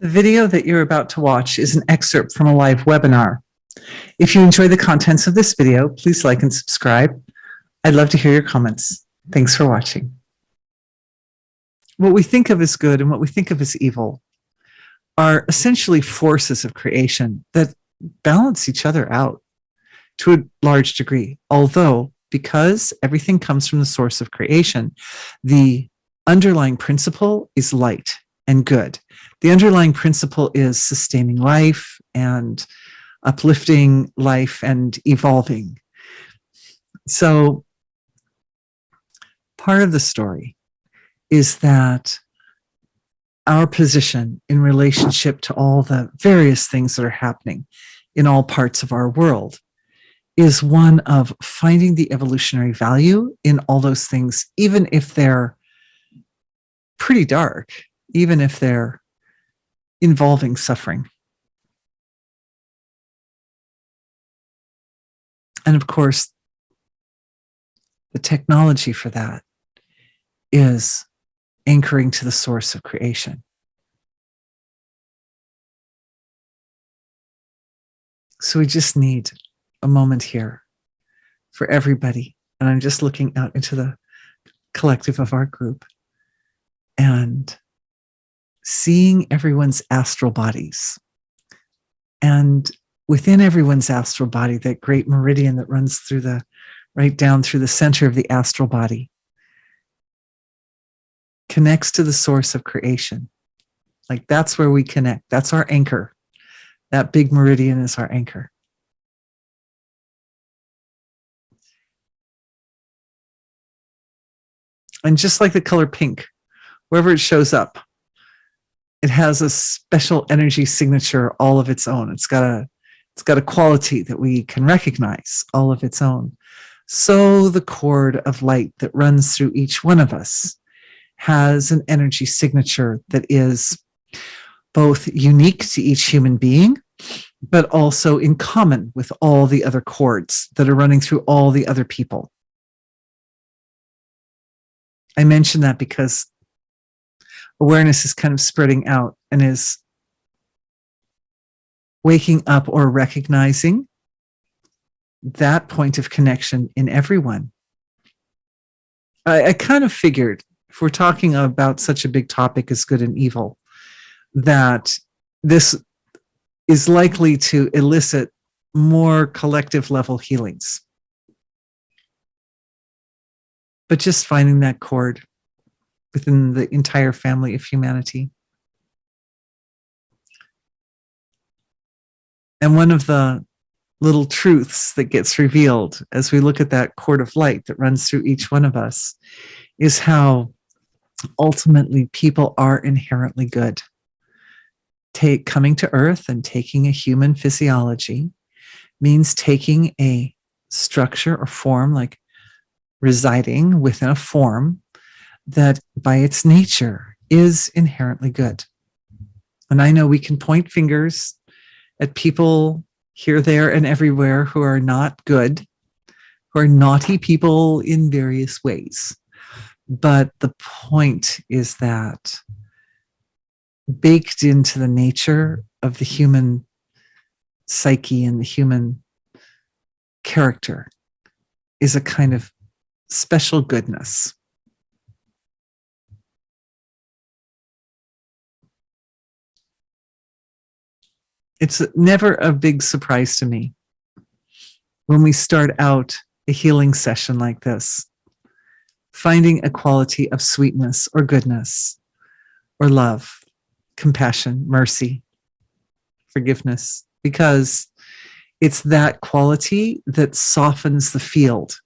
The video that you're about to watch is an excerpt from a live webinar. If you enjoy the contents of this video, please like and subscribe. I'd love to hear your comments. Thanks for watching. What we think of as good and what we think of as evil are essentially forces of creation that balance each other out to a large degree. Although, because everything comes from the source of creation, the underlying principle is light and good. The underlying principle is sustaining life and uplifting life and evolving. So part of the story is that our position in relationship to all the various things that are happening in all parts of our world is one of finding the evolutionary value in all those things, even if they're pretty dark, even if they're involving suffering. And of course, the technology for that is anchoring to the source of creation. So we just need a moment here for everybody. And I'm just looking out into the collective of our group and seeing everyone's astral bodies. And within everyone's astral body, that great meridian that runs through right down through the center of the astral body, connects to the source of creation. Like that's where we connect. That's our anchor. That big meridian is our anchor. And just like the color pink, wherever it shows up, it has a special energy signature all of its own. It's got a quality that we can recognize all of its own. So the cord of light that runs through each one of us has an energy signature that is both unique to each human being, but also in common with all the other cords that are running through all the other people. I mention that because awareness is kind of spreading out and is waking up or recognizing that point of connection in everyone. I kind of figured, if we're talking about such a big topic as good and evil, that this is likely to elicit more collective level healings. But just finding that chord within the entire family of humanity. And one of the little truths that gets revealed as we look at that cord of light that runs through each one of us is how ultimately people are inherently good. Coming to Earth and taking a human physiology means taking a structure or form, like residing within a form that by its nature is inherently good. And I know we can point fingers at people here, there, and everywhere who are not good, who are naughty people in various ways. But the point is that baked into the nature of the human psyche and the human character is a kind of special goodness. It's never a big surprise to me when we start out a healing session like this, finding a quality of sweetness or goodness or love, compassion, mercy, forgiveness, because it's that quality that softens the field.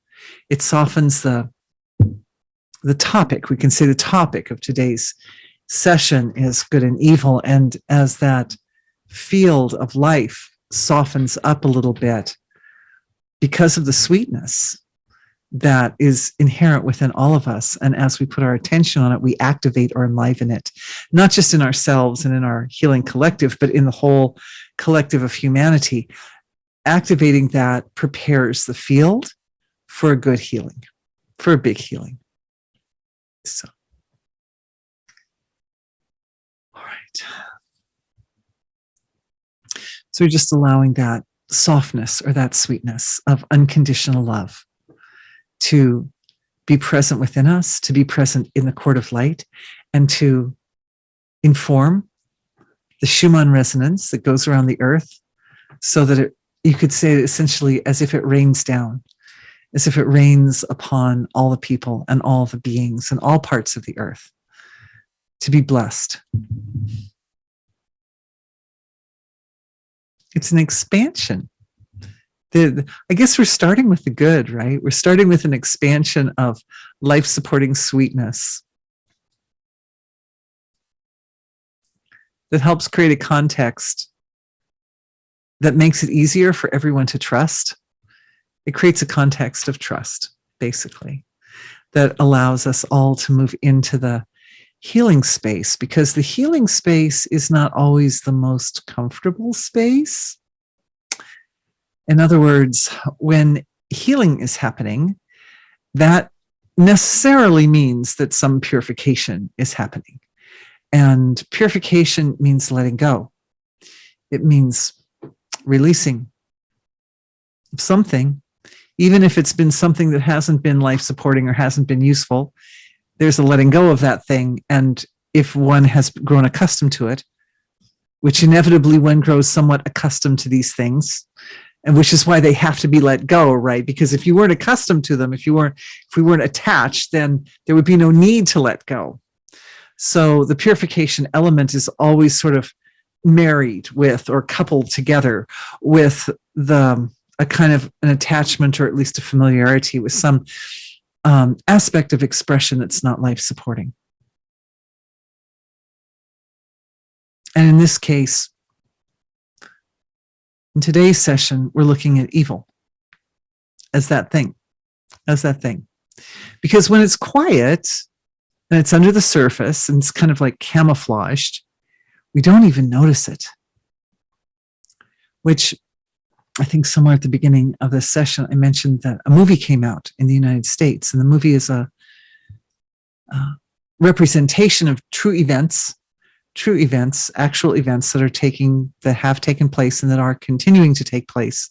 It softens the topic. We can say the topic of today's session is good and evil. And as that field of life softens up a little bit because of the sweetness that is inherent within all of us, and as we put our attention on it, we activate or enliven it, not just in ourselves and in our healing collective, but in the whole collective of humanity. Activating that prepares the field for a good healing, for a big healing. So, all right. So we're just allowing that softness or that sweetness of unconditional love to be present within us, to be present in the court of light, and to inform the Schumann resonance that goes around the earth, so that you could say essentially as if it rains down, as if it rains upon all the people and all the beings and all parts of the earth to be blessed. It's an expansion. I guess we're starting with the good, right? We're starting with an expansion of life-supporting sweetness that helps create a context that makes it easier for everyone to trust. It creates a context of trust, basically, that allows us all to move into the healing space, because the healing space is not always the most comfortable space. In other words, when healing is happening, that necessarily means that some purification is happening. And purification means letting go. It means releasing something, even if it's been something that hasn't been life-supporting or hasn't been useful. There's a letting go of that thing. And if one has grown accustomed to it, which inevitably one grows somewhat accustomed to these things, and which is why they have to be let go, right? Because if you weren't accustomed to them, if we weren't attached, then there would be no need to let go. So the purification element is always sort of married with or coupled together with a kind of an attachment, or at least a familiarity with some aspect of expression that's not life-supporting. And in this case, in today's session, we're looking at evil as that thing. Because when it's quiet and it's under the surface and it's kind of like camouflaged, we don't even notice it. Which I think somewhere at the beginning of this session, I mentioned that a movie came out in the United States, and the movie is a representation of true events, actual events that have taken place and that are continuing to take place,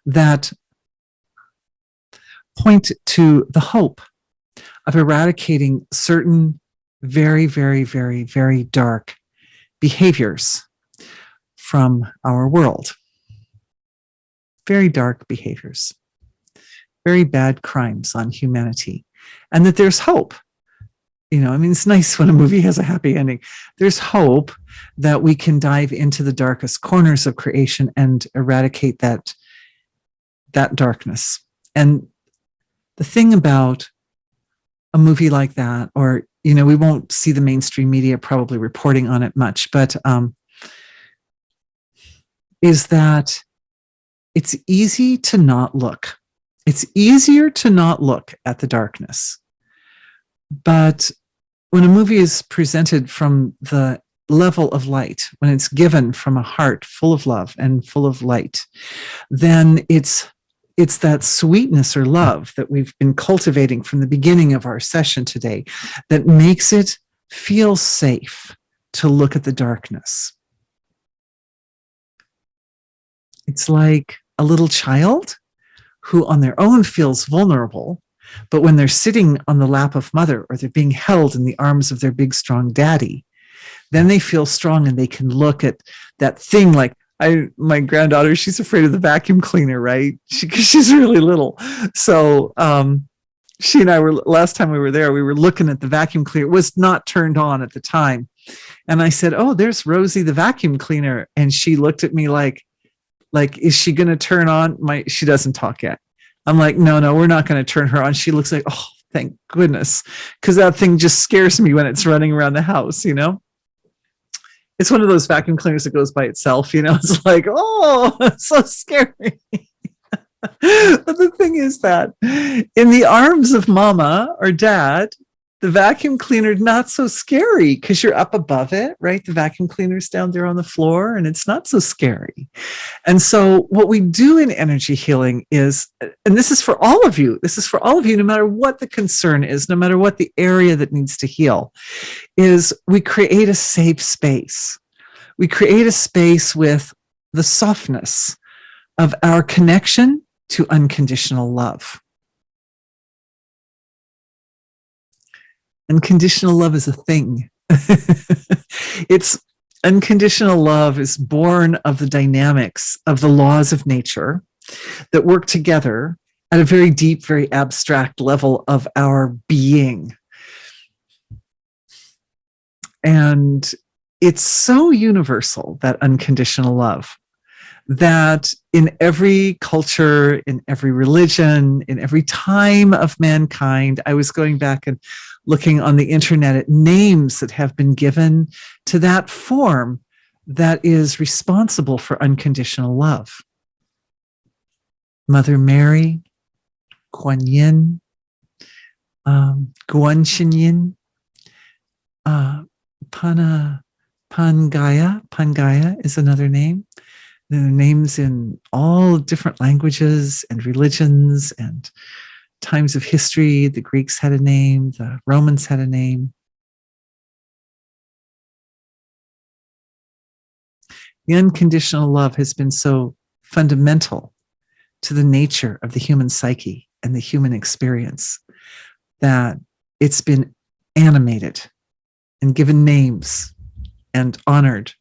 that point to the hope of eradicating certain very, very, very, very dark behaviors from our world. Very dark behaviors, very bad crimes on humanity, and that there's hope. You know, I mean, it's nice when a movie has a happy ending. There's hope that we can dive into the darkest corners of creation and eradicate that darkness. And the thing about a movie like that, or, you know, we won't see the mainstream media probably reporting on it much, but is that it's easy to not look. It's easier to not look at the darkness. But when a movie is presented from the level of light, when it's given from a heart full of love and full of light, then it's that sweetness or love that we've been cultivating from the beginning of our session today that makes it feel safe to look at the darkness. It's like a little child who on their own feels vulnerable, but when they're sitting on the lap of mother, or they're being held in the arms of their big, strong daddy, then they feel strong and they can look at that thing. Like my granddaughter, she's afraid of the vacuum cleaner, right? Because she's really little. So she and I were, last time we were there, we were looking at the vacuum cleaner. It was not turned on at the time. And I said, "Oh, there's Rosie, the vacuum cleaner." And she looked at me like, is she going to turn on she doesn't talk yet. I'm like, no, we're not going to turn her on. She looks like, oh, thank goodness. Because that thing just scares me when it's running around the house, you know? It's one of those vacuum cleaners that goes by itself, you know? It's like, oh, it's so scary. But the thing is that in the arms of mama or dad, the vacuum cleaner, not so scary because you're up above it, right? The vacuum cleaner's down there on the floor and it's not so scary. And so what we do in energy healing is, and this is for all of you, no matter what the concern is, no matter what the area that needs to heal, is we create a safe space. We create a space with the softness of our connection to unconditional love. Unconditional love is a thing. It's unconditional love is born of the dynamics of the laws of nature that work together at a very deep, very abstract level of our being. And it's so universal, that unconditional love, that in every culture, in every religion, in every time of mankind, I was going back and looking on the internet at names that have been given to that form that is responsible for unconditional love. Mother Mary, Kuan Yin, Guan Yin, Pangaya is another name. There are names in all different languages and religions and times of history. The Greeks had a name, the Romans had a name. The unconditional love has been so fundamental to the nature of the human psyche and the human experience that it's been animated and given names and honored.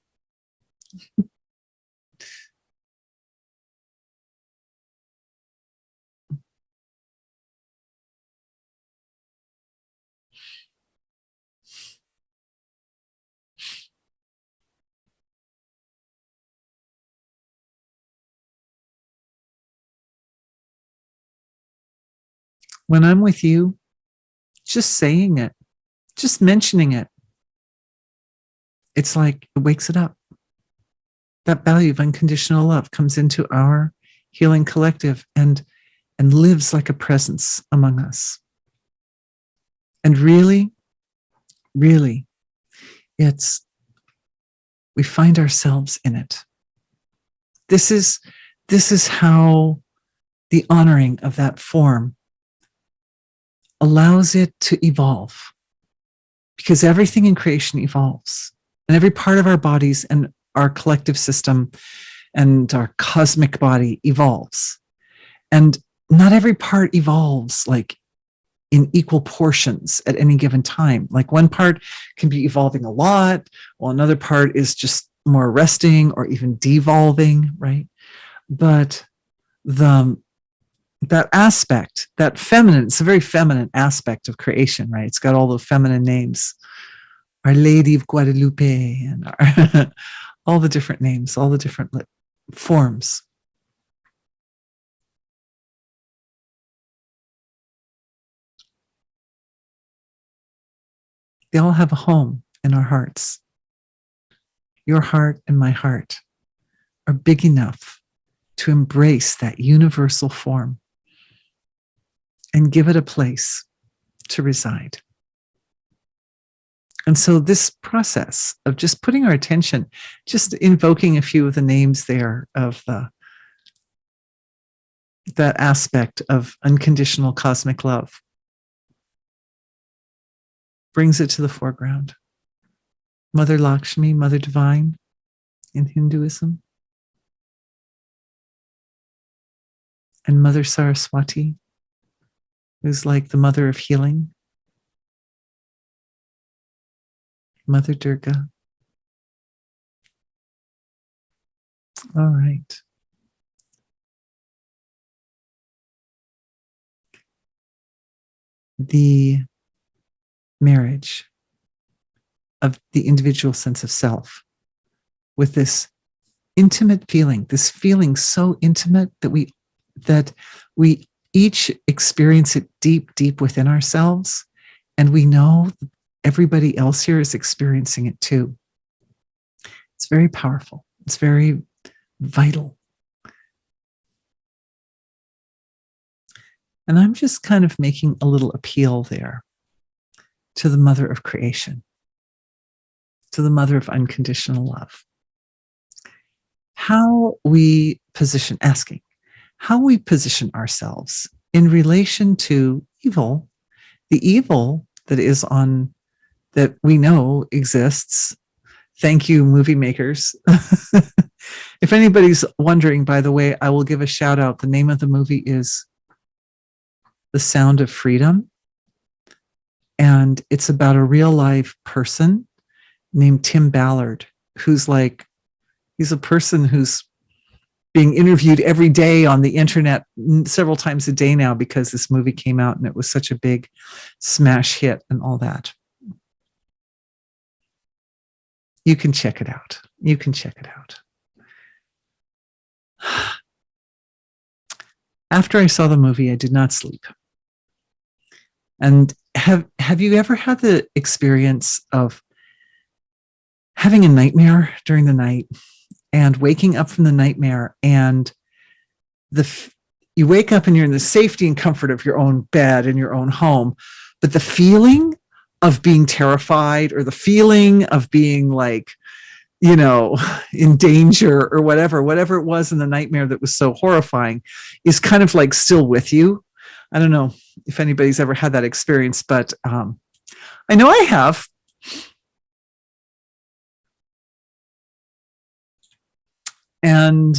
When I'm with you, just saying it, just mentioning it, it's like it wakes it up. That value of unconditional love comes into our healing collective and lives like a presence among us. And really, really, we find ourselves in it. This is how the honoring of that form allows it to evolve, because everything in creation evolves, and every part of our bodies and our collective system and our cosmic body evolves. And not every part evolves like in equal portions at any given time. Like one part can be evolving a lot, while another part is just more resting or even devolving, right? But that aspect, that feminine, it's a very feminine aspect of creation, right? It's got all the feminine names. Our Lady of Guadalupe and all the different names, all the different forms. They all have a home in our hearts. Your heart and my heart are big enough to embrace that universal form and give it a place to reside. And so this process of just putting our attention, just invoking a few of the names there of that aspect of unconditional cosmic love, brings it to the foreground. Mother Lakshmi, Mother Divine in Hinduism, and Mother Saraswati, who's like the mother of healing. Mother Durga. All right. The marriage of the individual sense of self with this intimate feeling, this feeling so intimate that we each experience it deep, deep within ourselves, and we know everybody else here is experiencing it too. It's very powerful. It's very vital. And I'm just kind of making a little appeal there to the mother of creation, to the mother of unconditional love. How we position, asking, how we position ourselves in relation to evil, the evil that is that we know exists Thank you, movie makers. If anybody's wondering, by the way, I will give a shout out. The name of the movie is The Sound of Freedom. And it's about a real life person named Tim Ballard, who's like, he's a person who's being interviewed every day on the internet several times a day now because this movie came out and it was such a big smash hit and all that. You can check it out. You can check it out. After I saw the movie, I did not sleep. And have you ever had the experience of having a nightmare during the night and waking up from the nightmare, and you wake up and you're in the safety and comfort of your own bed in your own home, but the feeling of being terrified or the feeling of being like, in danger or whatever it was in the nightmare that was so horrifying is kind of like still with you. I don't know if anybody's ever had that experience, but I know I have. And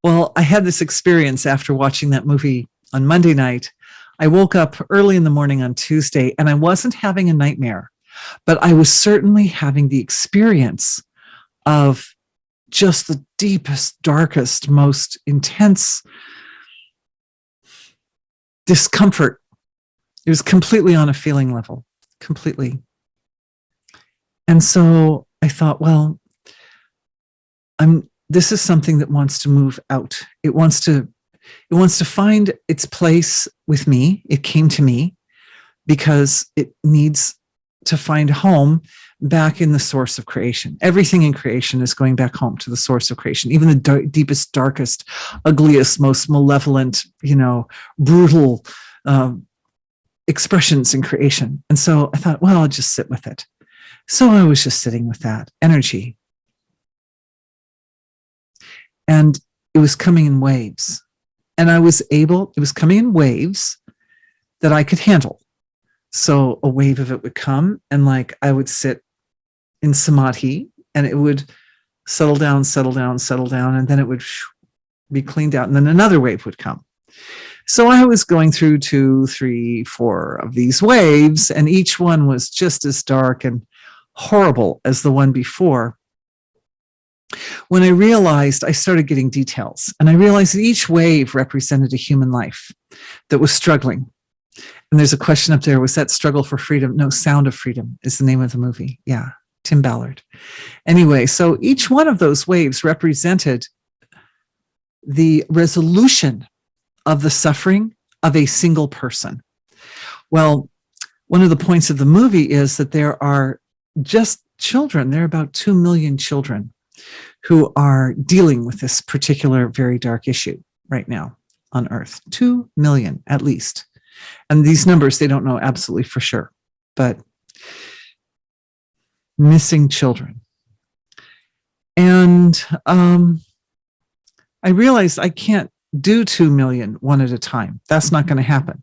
well, I had this experience after watching that movie on Monday night. I woke up early in the morning on Tuesday and I wasn't having a nightmare, but I was certainly having the experience of just the deepest, darkest, most intense discomfort. It was completely on a feeling level, completely. And so I thought, well, this is something that wants to move out. It wants to find its place with me. It came to me because it needs to find home back in the source of creation. Everything in creation is going back home to the source of creation, even the deepest, darkest, ugliest, most malevolent, brutal expressions in creation. And so I thought, well, I'll just sit with it. So I was just sitting with that energy. And it was coming in waves. And it was coming in waves that I could handle. So a wave of it would come and like I would sit in samadhi and it would settle down, and then it would be cleaned out. And then another wave would come. So I was going through 2, 3, 4 of these waves, and each one was just as dark and horrible as the one before. When I realized, I started getting details, and I realized that each wave represented a human life that was struggling. And there's a question up there, was that struggle for freedom? No, Sound of Freedom is the name of the movie. Yeah, Tim Ballard. Anyway, so each one of those waves represented the resolution of the suffering of a single person. Well, one of the points of the movie is that there are just children, there are about 2 million children who are dealing with this particular very dark issue right now on Earth. 2 million at least. And these numbers, they don't know absolutely for sure, but missing children. And I realized I can't do 2 million one at a time. That's not going to happen.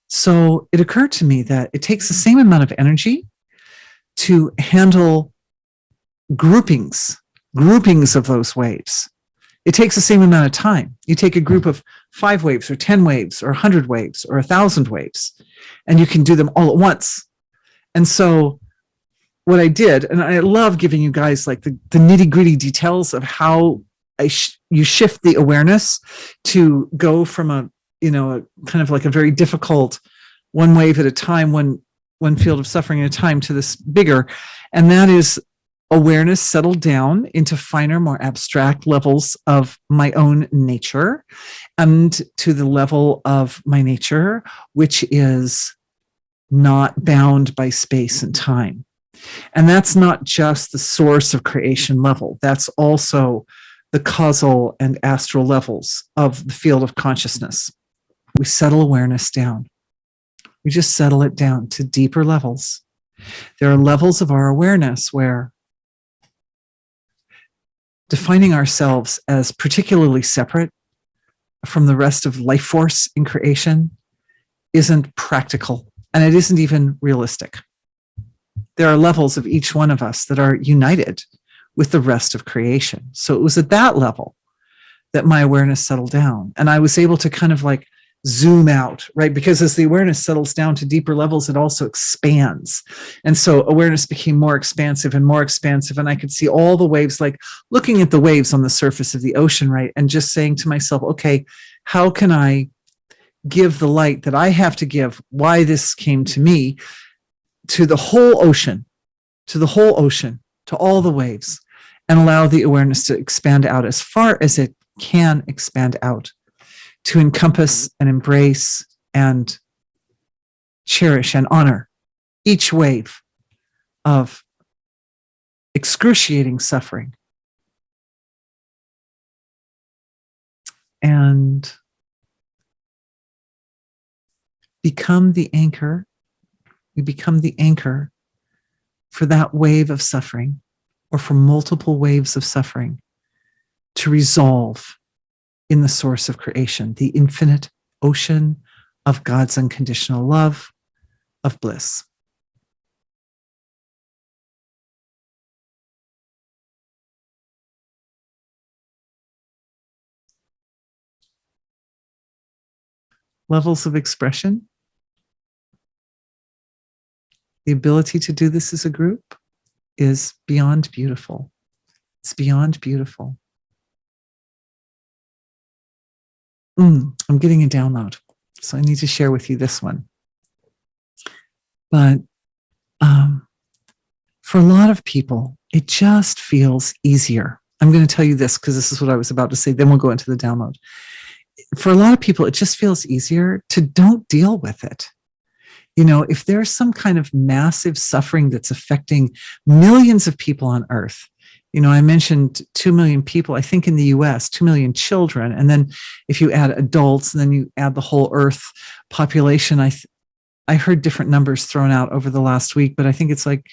So it occurred to me that it takes the same amount of energy to handle groupings of those waves. It takes the same amount of time. You take a group of 5 waves or 10 waves or 100 waves or 1,000 waves, and you can do them all at once. And so what I did, and I love giving you guys like the nitty gritty details of how you shift the awareness to go from a kind of like a very difficult one wave at a time, one field of suffering at a time, to this bigger. And that is awareness settled down into finer, more abstract levels of my own nature, and to the level of my nature, which is not bound by space and time. And that's not just the source of creation level. That's also the causal and astral levels of the field of consciousness. We settle awareness down. We just settle it down to deeper levels. There are levels of our awareness where defining ourselves as particularly separate from the rest of life force in creation isn't practical, and it isn't even realistic. there are levels of each one of us that are united with the rest of creation. So it was at that level that my awareness settled down. And I was able to kind of like zoom out, right? Because as the awareness settles down to deeper levels, it also expands. And so awareness became more expansive and more expansive. And I could see all the waves, like looking at the waves on the surface of the ocean, right? And just saying to myself, okay, how can I give the light that I have to give, why this came to me, to the whole ocean, to the whole ocean, to all the waves, and allow the awareness to expand out as far as it can expand out, to encompass and embrace and cherish and honor each wave of excruciating suffering. And become the anchor. We become the anchor for that wave of suffering, or for multiple waves of suffering, to resolve in the source of creation, the infinite ocean of God's unconditional love, of bliss. Levels of expression. The ability to do this as a group is beyond beautiful. It's beyond beautiful. I'm getting a download, so I need to share with you this one. But for a lot of people, it just feels easier. I'm going to tell you this because this is what I was about to say. Then we'll go into the download. For a lot of people, it just feels easier to don't deal with it. You know, if there's some kind of massive suffering that's affecting millions of people on Earth, you know, I mentioned 2 million people, I think in the US, 2 million children. And then if you add adults and then you add the whole Earth population, I heard different numbers thrown out over the last week, but I think it's like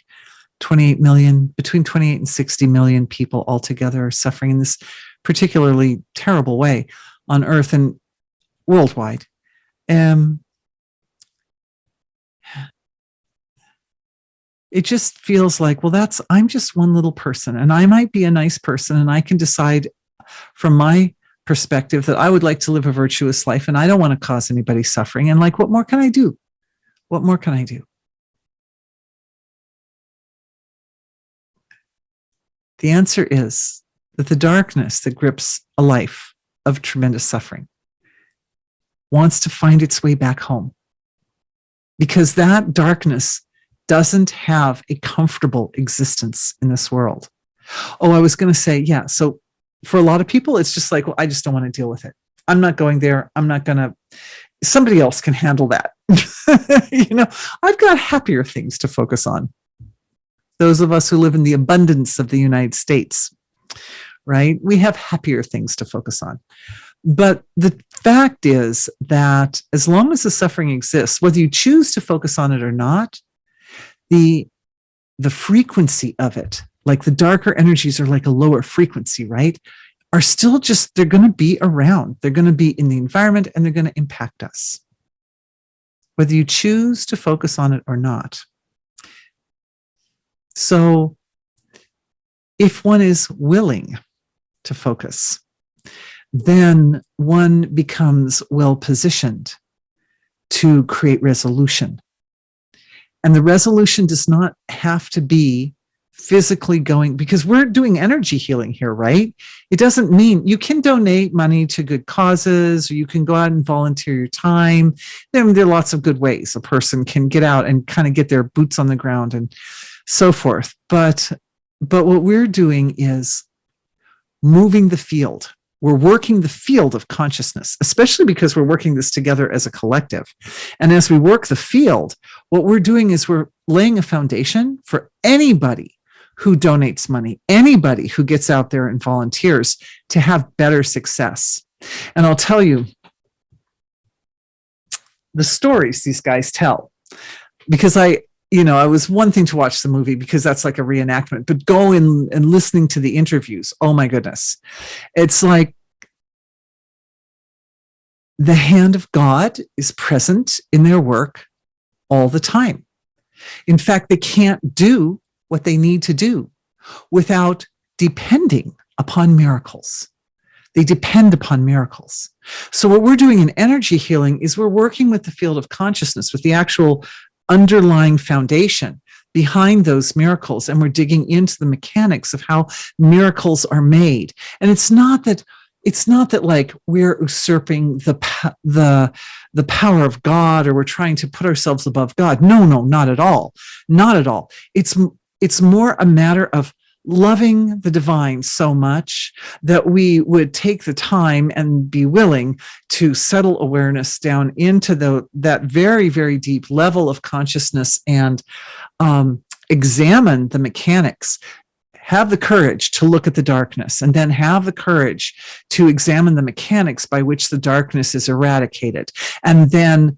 28 million, between 28 and 60 million people altogether are suffering in this particularly terrible way on Earth and worldwide. It just feels like, well, I'm just one little person, and I might be a nice person, and I can decide from my perspective that I would like to live a virtuous life, and I don't want to cause anybody suffering. And like, what more can I do? What more can I do? The answer is that the darkness that grips a life of tremendous suffering wants to find its way back home, because that darkness doesn't have a comfortable existence in this world. Oh, I was going to say, yeah. So for a lot of people, it's just like, well, I just don't want to deal with it. I'm not going there. I'm not going to, somebody else can handle that. You know, I've got happier things to focus on. Those of us who live in the abundance of the United States, right? We have happier things to focus on. But the fact is that as long as the suffering exists, whether you choose to focus on it or not, the frequency of it, like the darker energies are like a lower frequency, right? Are still just, they're going to be around. They're going to be in the environment and they're going to impact us, whether you choose to focus on it or not. So if one is willing to focus, then one becomes well positioned to create resolution. And the resolution does not have to be physically going, because we're doing energy healing here, right? It doesn't mean you can donate money to good causes, or you can go out and volunteer your time. There are lots of good ways a person can get out and kind of get their boots on the ground and so forth. But what we're doing is moving the field. We're working the field of consciousness, especially because we're working this together as a collective. And as we work the field, what we're doing is we're laying a foundation for anybody who donates money, anybody who gets out there and volunteers to have better success. And I'll tell you the stories these guys tell, because it was one thing to watch the movie because that's like a reenactment, but go in and listening to the interviews, oh my goodness. It's like the hand of God is present in their work all the time. In fact, they can't do what they need to do without depending upon miracles. They depend upon miracles. So what we're doing in energy healing is we're working with the field of consciousness, with the actual underlying foundation behind those miracles. And we're digging into the mechanics of how miracles are made. And it's not that like we're usurping the power of God, or we're trying to put ourselves above God. No, not at all. Not at all. It's more a matter of loving the divine so much that we would take the time and be willing to settle awareness down into that very, very deep level of consciousness and examine the mechanics. Have the courage to look at the darkness, and then have the courage to examine the mechanics by which the darkness is eradicated, and then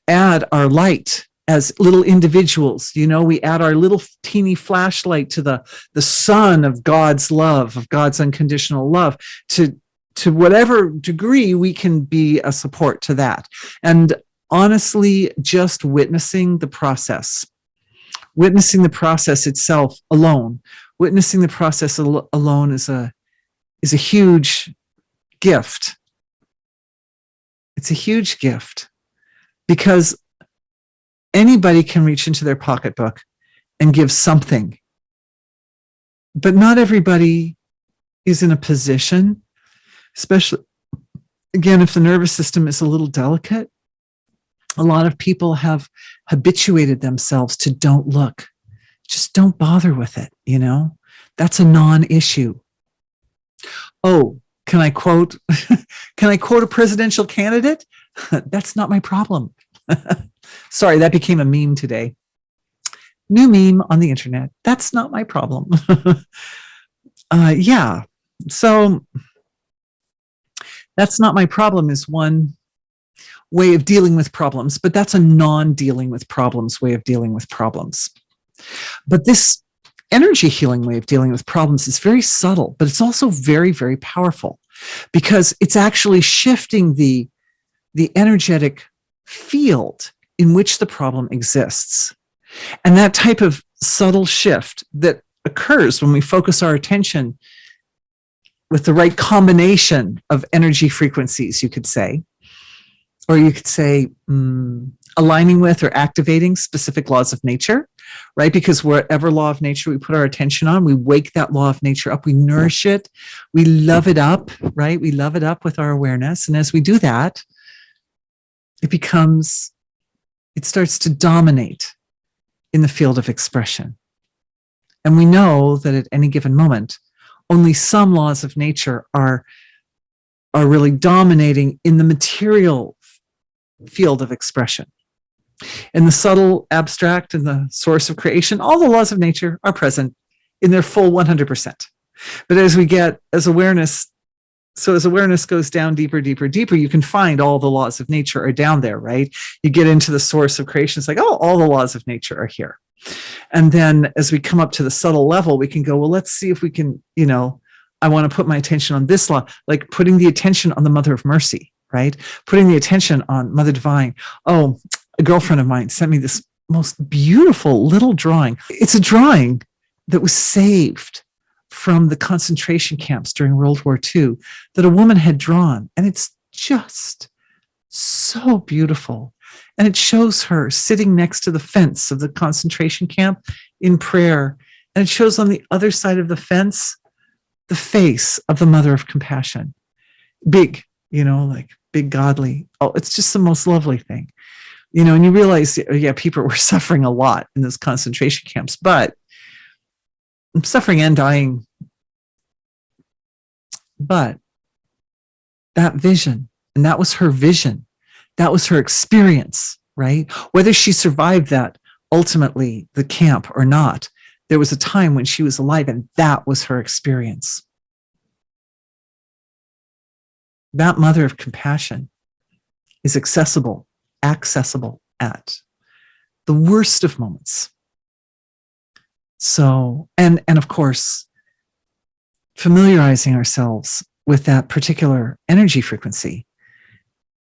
add our light as little individuals. We add our little teeny flashlight to the sun of God's love, of God's unconditional love, to whatever degree we can be a support to that. And honestly, just witnessing the process itself alone, witnessing the process alone is a huge gift. It's a huge gift, because anybody can reach into their pocketbook and give something, but not everybody is in a position, especially, again, if the nervous system is a little delicate. A lot of people have habituated themselves to don't look. Just don't bother with it, That's a non-issue. Oh, can I quote a presidential candidate? That's not my problem. Sorry, that became a meme today. New meme on the internet. That's not my problem. Yeah. So that's not my problem is one way of dealing with problems, but that's a non-dealing with problems way of dealing with problems. But this energy healing way of dealing with problems is very subtle, but it's also very, very powerful, because it's actually shifting the energetic field in which the problem exists. And that type of subtle shift that occurs when we focus our attention with the right combination of energy frequencies, you could say, or you could say aligning with or activating specific laws of nature, right? Because whatever law of nature we put our attention on, we wake that law of nature up, we nourish it, we love it up, right? We love it up with our awareness. And as we do that, it starts to dominate in the field of expression. And we know that at any given moment, only some laws of nature are really dominating in the material field of expression. In the subtle, abstract, and the source of creation, all the laws of nature are present in their full 100%. But as awareness goes down deeper, deeper, deeper, you can find all the laws of nature are down there, right? You get into the source of creation, it's like, oh, all the laws of nature are here. And then as we come up to the subtle level, we can go, well, let's see if we can, I want to put my attention on this law, like putting the attention on the Mother of Mercy, right? Putting the attention on Mother Divine. Oh, a girlfriend of mine sent me this most beautiful little drawing. It's a drawing that was saved from the concentration camps during World War II that a woman had drawn. And it's just so beautiful. And it shows her sitting next to the fence of the concentration camp in prayer. And it shows on the other side of the fence the face of the Mother of Compassion. Big, like big, godly. Oh, it's just the most lovely thing. And you realize, yeah, people were suffering a lot in those concentration camps, but suffering and dying. But that vision, and that was her vision, that was her experience, right? Whether she survived that, ultimately, the camp or not, there was a time when she was alive, and that was her experience. That Mother of Compassion is accessible at the worst of moments. So, and of course, familiarizing ourselves with that particular energy frequency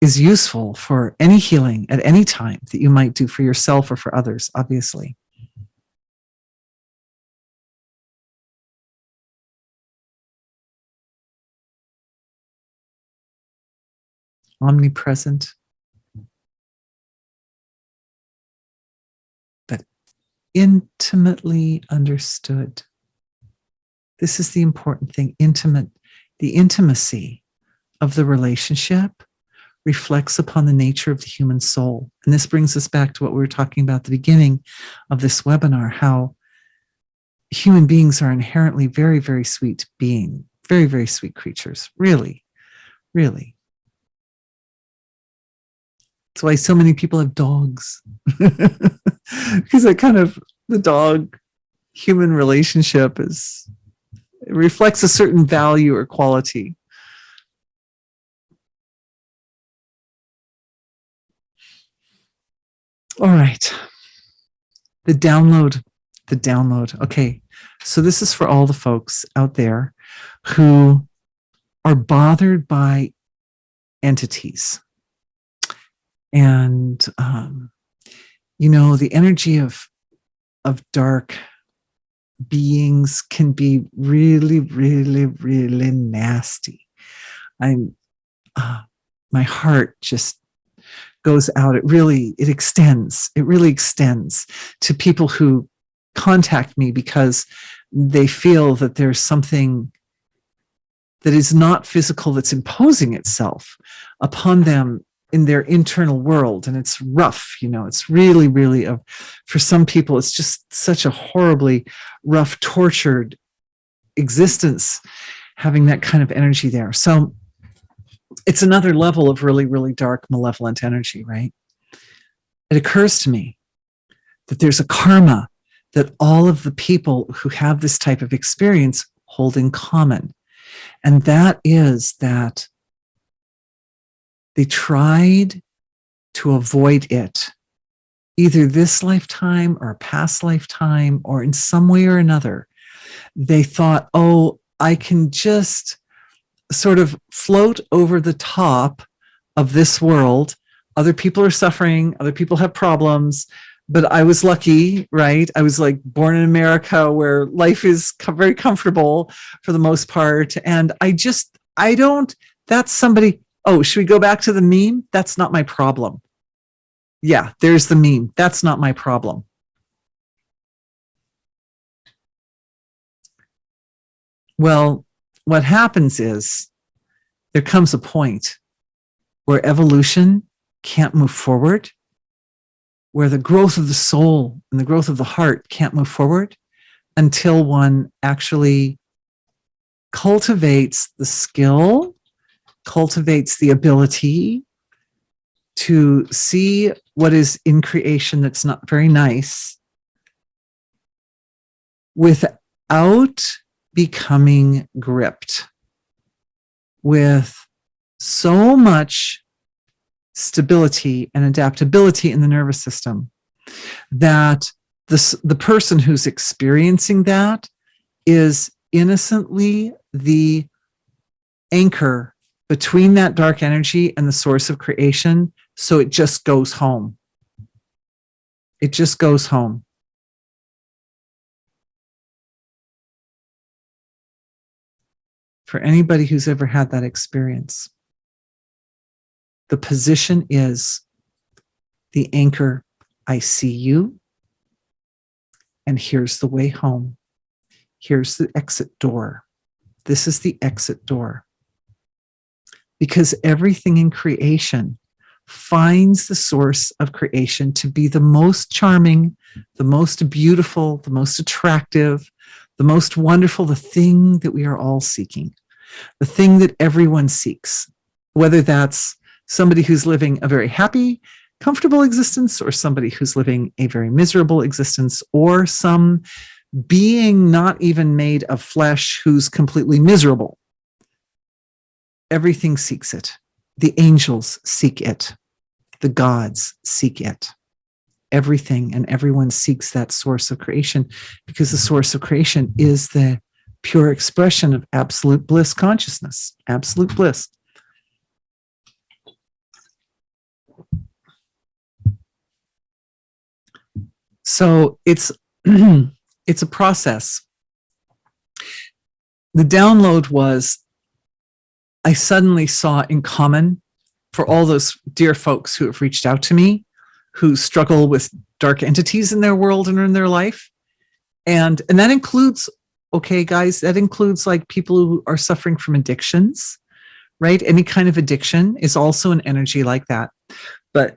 is useful for any healing at any time that you might do for yourself or for others, obviously. omnipresent, but intimately understood. This is the important thing, intimate. The intimacy of the relationship reflects upon the nature of the human soul. And this brings us back to what we were talking about at the beginning of this webinar, how human beings are inherently very, very sweet beings, very, very sweet creatures. Really, really. That's why so many people have dogs. Because that kind of, the dog human relationship is, it reflects a certain value or quality. All right. The download. Okay. So this is for all the folks out there who are bothered by entities. And, the energy of dark beings can be really, really, really nasty. My heart just goes out. It really extends to people who contact me because they feel that there's something that is not physical that's imposing itself upon them in their internal world. And it's rough, it's really, really, for some people, it's just such a horribly rough, tortured existence having that kind of energy there. So it's another level of really, really dark, malevolent energy, right? It occurs to me that there's a karma that all of the people who have this type of experience hold in common. And that is that they tried to avoid it, either this lifetime or a past lifetime, or in some way or another. They thought, oh, I can just sort of float over the top of this world. Other people are suffering, other people have problems, but I was lucky, right? I was like born in America where life is very comfortable for the most part. And that's somebody, oh, should we go back to the meme? That's not my problem. Yeah, there's the meme. That's not my problem. Well, what happens is there comes a point where evolution can't move forward, where the growth of the soul and the growth of the heart can't move forward until one actually cultivates the skill, cultivates the ability to see what is in creation that's not very nice without becoming gripped with so much stability and adaptability in the nervous system that the person who's experiencing that is innocently the anchor between that dark energy and the source of creation. So it just goes home. It just goes home. For anybody who's ever had that experience, the position is the anchor. I see you, and here's the way home. Here's the exit door. This is the exit door. Because everything in creation finds the source of creation to be the most charming, the most beautiful, the most attractive, the most wonderful, the thing that we are all seeking, the thing that everyone seeks, whether that's somebody who's living a very happy, comfortable existence, or somebody who's living a very miserable existence, or some being not even made of flesh who's completely miserable. Everything seeks it. The angels seek it. The gods seek it. Everything and everyone seeks that source of creation, because the source of creation is the pure expression of absolute bliss consciousness, absolute bliss. So it's it's a process. The download was, I suddenly saw in common for all those dear folks who have reached out to me, who struggle with dark entities in their world and in their life. And that includes, okay, guys, that includes like people who are suffering from addictions, right? Any kind of addiction is also an energy like that, but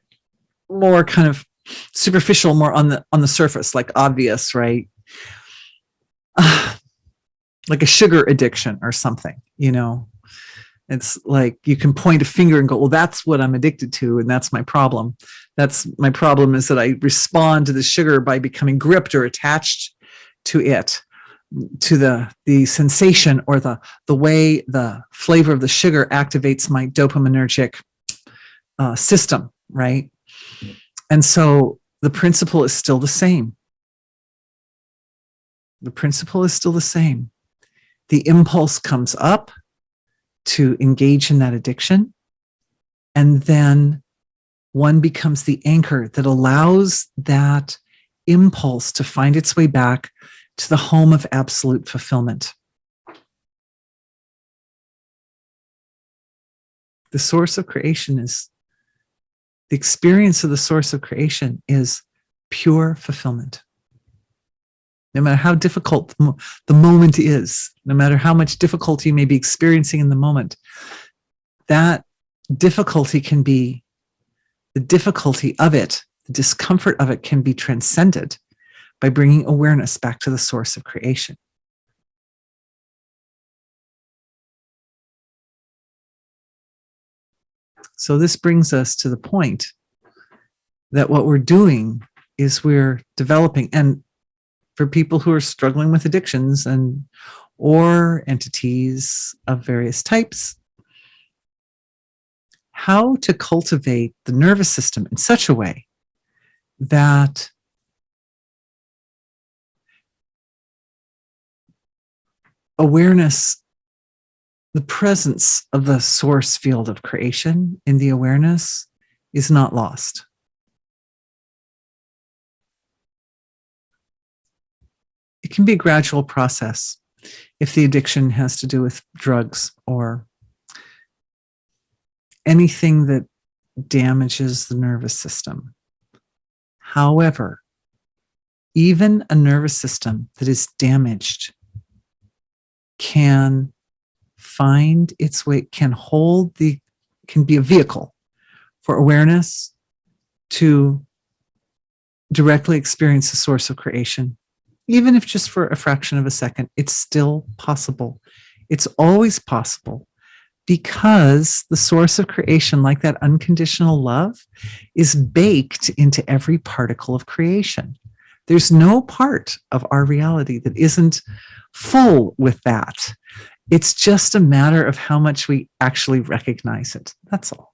more kind of superficial, more on the surface, like obvious, right? Like a sugar addiction or something, you know. It's like you can point a finger and go, well, that's what I'm addicted to, and that's my problem. That's my problem, is that I respond to the sugar by becoming gripped or attached to it, to the sensation or the way the flavor of the sugar activates my dopaminergic system, right? And so the principle is still the same. The principle is still the same. The impulse comes up to engage in that addiction, and then one becomes the anchor that allows that impulse to find its way back to the home of absolute fulfillment. The source of creation is, the experience of the source of creation is pure fulfillment. No matter how difficult the moment is, no matter how much difficulty you may be experiencing in the moment, that difficulty can be, the difficulty of it, the discomfort of it can be transcended by bringing awareness back to the source of creation. So this brings us to the point that what we're doing is we're developing, and for people who are struggling with addictions and or entities of various types, how to cultivate the nervous system in such a way that awareness, the presence of the source field of creation in the awareness, is not lost. It can be a gradual process if the addiction has to do with drugs or anything that damages the nervous system. However, even a nervous system that is damaged can find its way, can be a vehicle for awareness to directly experience the source of creation. Even if just for a fraction of a second, it's still possible. It's always possible, because the source of creation, like that unconditional love, is baked into every particle of creation. There's no part of our reality that isn't full with that. It's just a matter of how much we actually recognize it. That's all.